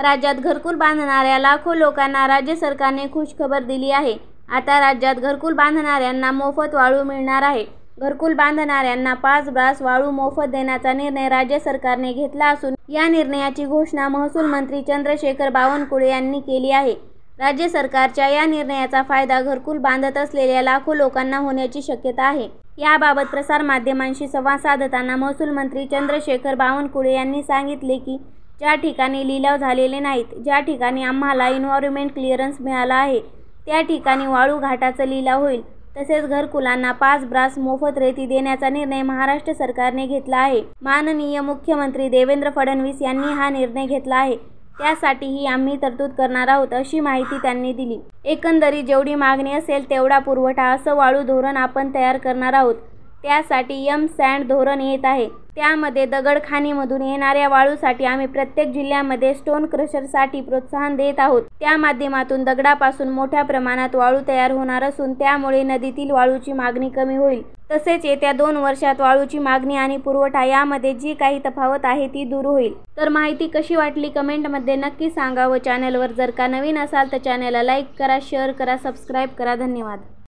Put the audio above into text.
राज्यात घरकुल बांधणाऱ्या लाखो लोकांना राज्य सरकारने खुशखबर दिली आहे. आता राज्यात घरकुल बांधणाऱ्यांना मोफत वाळू मिळणार आहे. घरकुल बांधणाऱ्यांना 5 ब्रास वाळू मोफत देण्याचा निर्णय राज्य सरकारने घेतला असून या निर्णयाची घोषणा महसूल मंत्री चंद्रशेखर बावनकुळे यांनी केली आहे. राज्य सरकारच्या या निर्णयाचा फायदा घरकुल बांधत असलेल्या लाखो लोकांना होण्याची शक्यता आहे. याबाबत प्रसारमाध्यमांशी संवाद साधताना महसूल मंत्री चंद्रशेखर बावनकुळे यांनी सांगितले की ज्या ठिकाणी लिलाव झालेले नाहीत, ज्या ठिकाणी आम्हाला एन्व्हायरमेंट क्लिअरन्स मिळाला आहे, त्या ठिकाणी वाळू घाटाचा लिलाव होईल. तसेच घरकुलांना 5 ब्रास मोफत रेती देण्याचा निर्णय महाराष्ट्र सरकारने घेतला आहे. माननीय मुख्यमंत्री देवेंद्र फडणवीस यांनी हा निर्णय घेतला आहे. त्यासाठीही आम्ही तरतूद करणार आहोत, अशी माहिती त्यांनी दिली. एकंदरीत जेवढी मागणी असेल तेवढा पुरवठा असं वाळू धोरण आपण तयार करणार आहोत. त्यासाठी सँड धोरण येत आहे. त्यामध्ये दगड खाणीमधून येणाऱ्या वाळूसाठी आम्ही प्रत्येक जिल्ह्यामध्ये स्टोन क्रशरसाठी प्रोत्साहन देत आहोत. त्या माध्यमातून दगडापासून मोठ्या प्रमाणात वाळू तयार होणार असून त्यामुळे नदीतील वाळूची मागणी कमी होईल. तसेच येत्या 2 वर्षात वाळूची मागणी आणि पुरवठा यामध्ये जी काही तफावत आहे ती दूर होईल. तर माहिती कशी वाटली कमेंटमध्ये नक्की सांगा व चॅनलवर जर का नवीन असाल तर चॅनलला लाईक करा, शेअर करा, सबस्क्राईब करा. धन्यवाद.